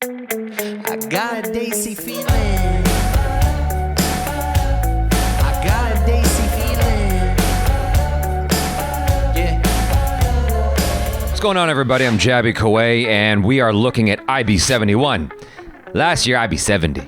I got a Daisy feeling. I got a Daisy feeling. Yeah. What's going on, everybody? I'm JABYBHAI, and we are looking at IB71. Last year, IB70.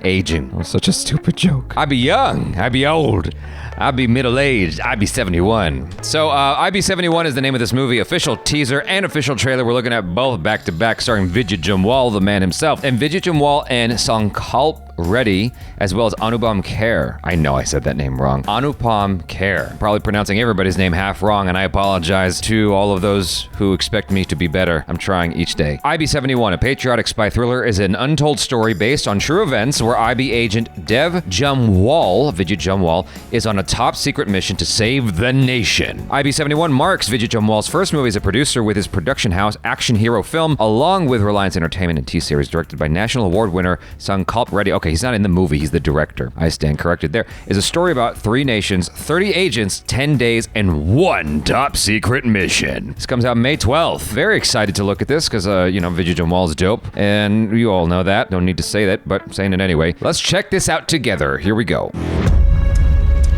Aging. Oh, such a stupid joke. I'd be young. I'd be old. I'd be middle-aged. I'd be 71. So, IB71 is the name of this movie. Official teaser and official trailer. We're looking at both back-to-back, starring Vidyut Jammwal, the man himself. And Vidyut Jammwal and Sankalp Reddy, as well as Anupam Kher. I know I said that name wrong. Anupam Kher. Probably pronouncing everybody's name half wrong, and I apologize to all of those who expect me to be better. I'm trying each day. IB71, a patriotic spy thriller, is an untold story based on true events where IB agent Jammwal, Vidyut Jammwal, is on a top-secret mission to save the nation. IB71 marks Vidyut Jammwal's first movie as a producer with his production house Action Hero Film, along with Reliance Entertainment and T-Series, directed by National Award winner Sankalp Reddy. Okay, he's not in the movie, he's the director. I stand corrected there. Is a story about 3 nations, 30 agents, 10 days, and 1 top-secret mission. This comes out May 12th. Very excited to look at this because, Vidyut Jammwal's dope, and you all know that. Don't need to say that, but I'm saying it anyway. Let's check this out together. Here we go.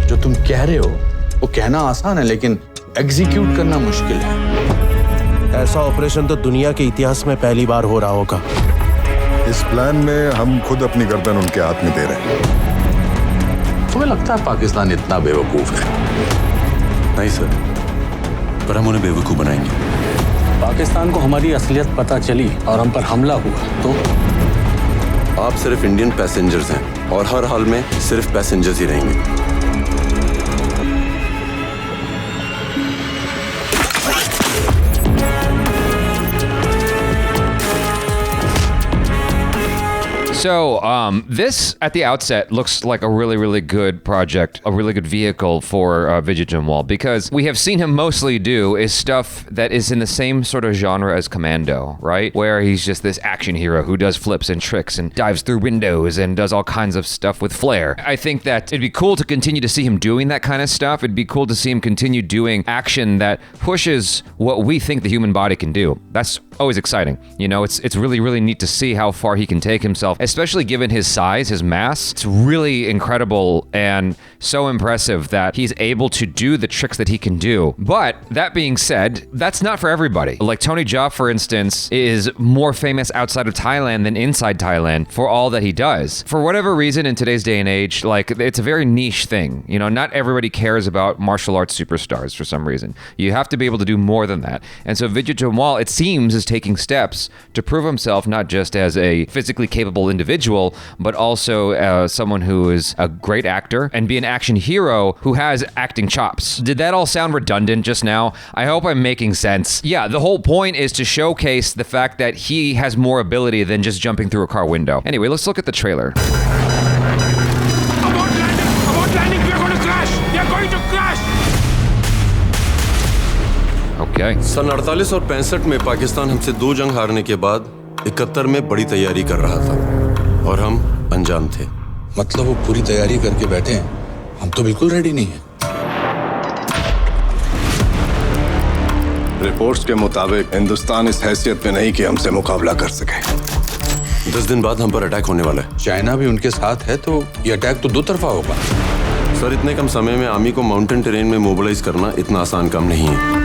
जो तुम कह रहे हो वो कहना आसान है लेकिन एग्जीक्यूट करना मुश्किल है। ऐसा ऑपरेशन तो दुनिया के इतिहास में पहली बार हो रहा होगा। इस प्लान में हम खुद अपनी गर्दन उनके हाथ में दे रहे हैं। तुम्हें लगता है पाकिस्तान इतना बेवकूफ है? नहीं सर, पर हम उन्हें बेवकूफ बनाएंगे। पाकिस्तान को हमारी असलियत पता चली और हम पर हमला हुआ तो आप सिर्फ इंडियन पैसेंजर्स हैं और हर हाल में सिर्फ पैसेंजर्स ही रहेंगे। So, this at the outset looks like a really, really good project, a really good vehicle for Vidyut Jammwal, because we have seen him mostly do is stuff that is in the same sort of genre as Commando, right? Where he's just this action hero who does flips and tricks and dives through windows and does all kinds of stuff with flair. I think that it'd be cool to continue to see him doing that kind of stuff. It'd be cool to see him continue doing action that pushes what we think the human body can do. That's always exciting. You know, it's really, really neat to see how far he can take himself, especially given his size, his mass. It's really incredible and so impressive that he's able to do the tricks that he can do. But that being said, that's not for everybody. Like Tony Jaa, for instance, is more famous outside of Thailand than inside Thailand for all that he does. For whatever reason, in today's day and age, like, it's a very niche thing. You know, not everybody cares about martial arts superstars for some reason. You have to be able to do more than that. And so Vidyut Jammwal, it seems, is taking steps to prove himself not just as a physically capable individual, but also someone who is a great actor and be an action hero who has acting chops. Did that all sound redundant just now? I hope I'm making sense. Yeah, the whole point is to showcase the fact that he has more ability than just jumping through a car window. Anyway, let's look at the trailer. About landing, we are going to crash! We are going to crash! Okay. सन 48 और 65 में पाकिस्तान हमसे 2 जंग हारने के बाद 71 में बड़ी तैयारी कर रहा था और हम अनजान थे। मतलब वो पूरी तैयारी करके बैठे हैं, हम तो बिल्कुल रेडी नहीं हैं। रिपोर्ट्स के मुताबिक हिंदुस्तान इस हैसियत में नहीं कि हमसे मुकाबला कर सके। 10 दिन बाद हम पर अटैक होने वाला है। चाइना भी उनके साथ है तो ये अटैक तो 2 तरफा होगा। सर, इतने कम समय में आर्मी को माउंटेन टेरेन में मोबिलाइज करना इतना आसान काम नहीं है।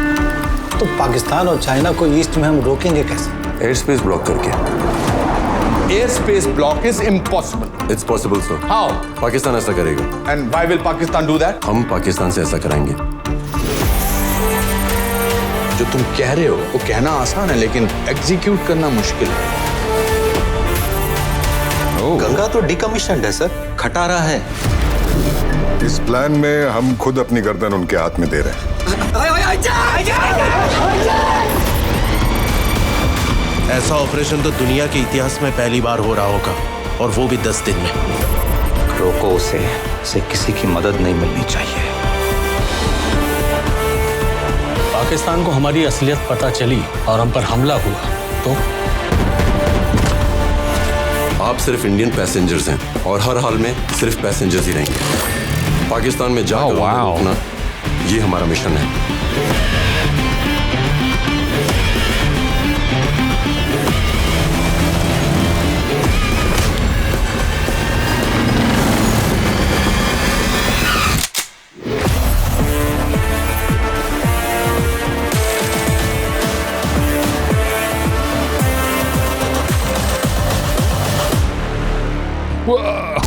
तो पाकिस्तान और चाइना को ईस्ट में हम रोकेंगे कैसे? एयर स्पेस ब्लॉक करके। Air space block is impossible. It's possible sir. How? Pakistan ऐसा करेगा। And why will Pakistan do that? हम पाकिस्तान से ऐसा कराएंगे। जो तुम कह रहे हो वो कहना आसान है लेकिन एग्जीक्यूट करना मुश्किल है। गंगा तो डिकमीशन्ड है सर, खटारा है। इस प्लान में हम खुद अपनी गर्दन उनके हाथ में दे रहे हैं। ऐसा ऑपरेशन तो दुनिया के इतिहास में पहली बार हो रहा होगा, और वो भी 10 दिन में। रोको उसे किसी की मदद नहीं मिलनी चाहिए। पाकिस्तान को हमारी असलियत पता चली और हम पर हमला हुआ तो आप सिर्फ इंडियन पैसेंजर्स हैं और हर हाल में सिर्फ पैसेंजर्स ही रहेंगे। पाकिस्तान में जाकर रोकना, ये हमारा मिशन है। Whoa.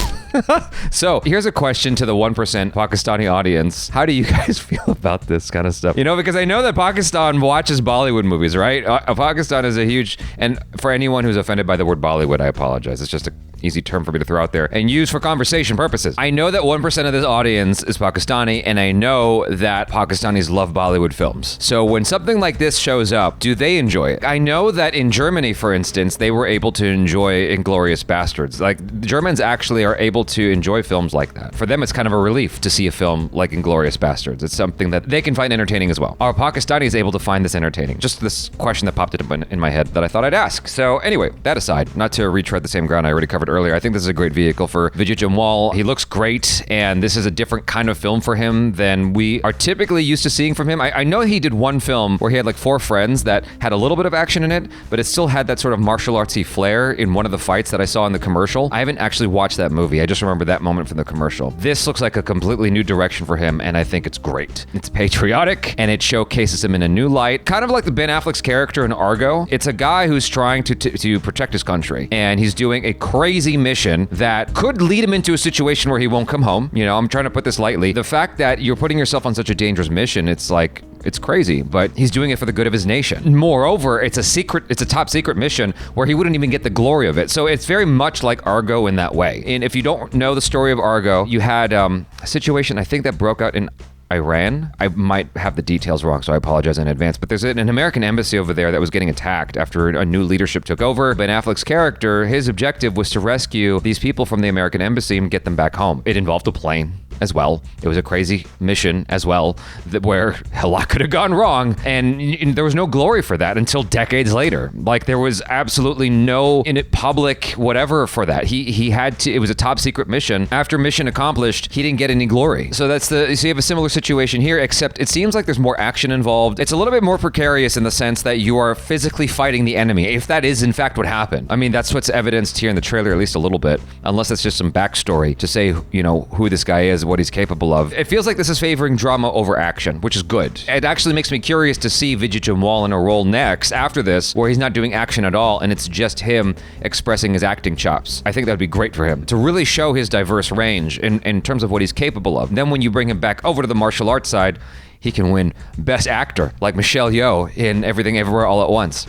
So here's a question to the 1% Pakistani audience. How do you guys feel about this kind of stuff? You know, because I know that Pakistan watches Bollywood movies, right? Pakistan is a huge, and for anyone who's offended by the word Bollywood, I apologize. It's just a easy term for me to throw out there and use for conversation purposes. I know that 1% of this audience is Pakistani, and I know that Pakistanis love Bollywood films. So when something like this shows up, do they enjoy it? I know that in Germany, for instance, they were able to enjoy Inglourious Bastards. Like, the Germans actually are able to enjoy films like that. For them, it's kind of a relief to see a film like Inglourious Bastards. It's something that they can find entertaining as well. Are Pakistanis able to find this entertaining? Just this question that popped in my head that I thought I'd ask. So anyway, that aside, not to retread the same ground I already covered earlier, I think this is a great vehicle for Vidyut Jammwal. He looks great, and this is a different kind of film for him than we are typically used to seeing from him. I know he did one film where he had like 4 friends that had a little bit of action in it, but it still had that sort of martial artsy flair in one of the fights that I saw in the commercial. I haven't actually watched that movie. I just remember that moment from the commercial. This looks like a completely new direction for him, and I think it's great. It's patriotic, and it showcases him in a new light. Kind of like the Ben Affleck's character in Argo. It's a guy who's trying to protect his country, and he's doing a crazy mission that could lead him into a situation where he won't come home. You know, I'm trying to put this lightly. The fact that you're putting yourself on such a dangerous mission, it's like, it's crazy, but he's doing it for the good of his nation. Moreover, it's a top secret mission where he wouldn't even get the glory of it. So it's very much like Argo in that way. And if you don't know the story of Argo, you had a situation, I think, that broke out in Iran. I might have the details wrong, so I apologize in advance, but there's an American embassy over there that was getting attacked after a new leadership took over. Ben Affleck's character, his objective was to rescue these people from the American embassy and get them back home. It involved a plane as well. It was a crazy mission as well, where a lot could have gone wrong, and there was no glory for that until decades later. Like, there was absolutely no in it public whatever for that. He had to, it was a top secret mission. After mission accomplished, he didn't get any glory. So so you have a similar situation here, except it seems like there's more action involved. It's a little bit more precarious in the sense that you are physically fighting the enemy, if that is in fact what happened. I mean, that's what's evidenced here in the trailer, at least a little bit, unless it's just some backstory to say, you know, who this guy is, what he's capable of. It feels like this is favoring drama over action, which is good. It actually makes me curious to see Vidyut Jammwal in a role next after this, where he's not doing action at all and it's just him expressing his acting chops. I think that would be great for him to really show his diverse range in terms of what he's capable of. Then when you bring him back over to the martial arts side, he can win Best Actor like Michelle Yeoh in Everything Everywhere All at Once.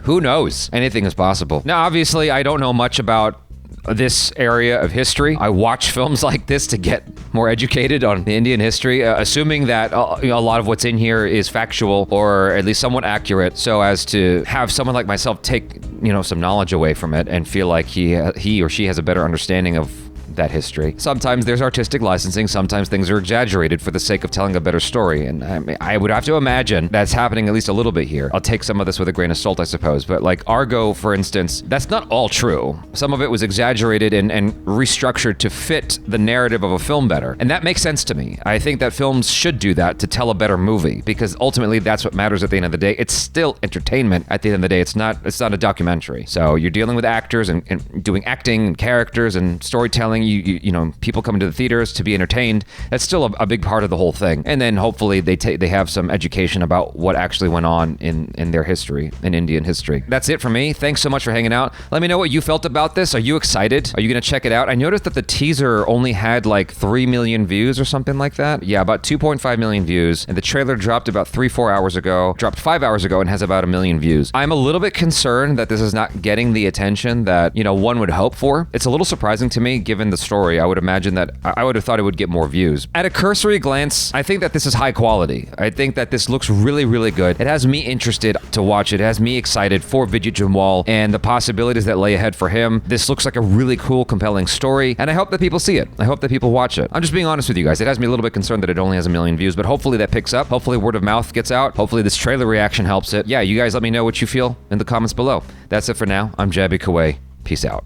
Who knows? Anything is possible. Now, obviously, I don't know much about this area of history. I watch films like this to get more educated on the Indian history, assuming that a lot of what's in here is factual or at least somewhat accurate, so as to have someone like myself take, you know, some knowledge away from it and feel like he or she has a better understanding of that history. Sometimes there's artistic licensing, sometimes things are exaggerated for the sake of telling a better story, and I would have to imagine that's happening at least a little bit here. I'll take some of this with a grain of salt, I suppose, but like Argo, for instance, that's not all true. Some of it was exaggerated and restructured to fit the narrative of a film better, and that makes sense to me. I think that films should do that to tell a better movie, because ultimately that's what matters at the end of the day. It's still entertainment at the end of the day. It's not a documentary. So you're dealing with actors and doing acting and characters and storytelling. You know, people come into the theaters to be entertained. That's still a big part of the whole thing. And then hopefully they have some education about what actually went on in their history, in Indian history. That's it for me. Thanks so much for hanging out. Let me know what you felt about this. Are you excited? Are you going to check it out? I noticed that the teaser only had like 3 million views or something like that. Yeah, about 2.5 million views. And the trailer dropped about 3-4 hours ago, dropped 5 hours ago, and has about 1 million views. I'm a little bit concerned that this is not getting the attention that, you know, one would hope for. It's a little surprising to me, given the story. I would imagine that I would have thought it would get more views. At a cursory glance, I think that this is high quality. I think that this looks really, really good. It has me interested to watch it. It has me excited for Vidyut Jammwal and the possibilities that lay ahead for him. This looks like a really cool, compelling story, and I hope that people see it. I hope that people watch it. I'm just being honest with you guys. It has me a little bit concerned that it only has 1 million views, but hopefully that picks up. Hopefully word of mouth gets out. Hopefully this trailer reaction helps it. Yeah, you guys let me know what you feel in the comments below. That's it for now. I'm JABYBHAI. Peace out.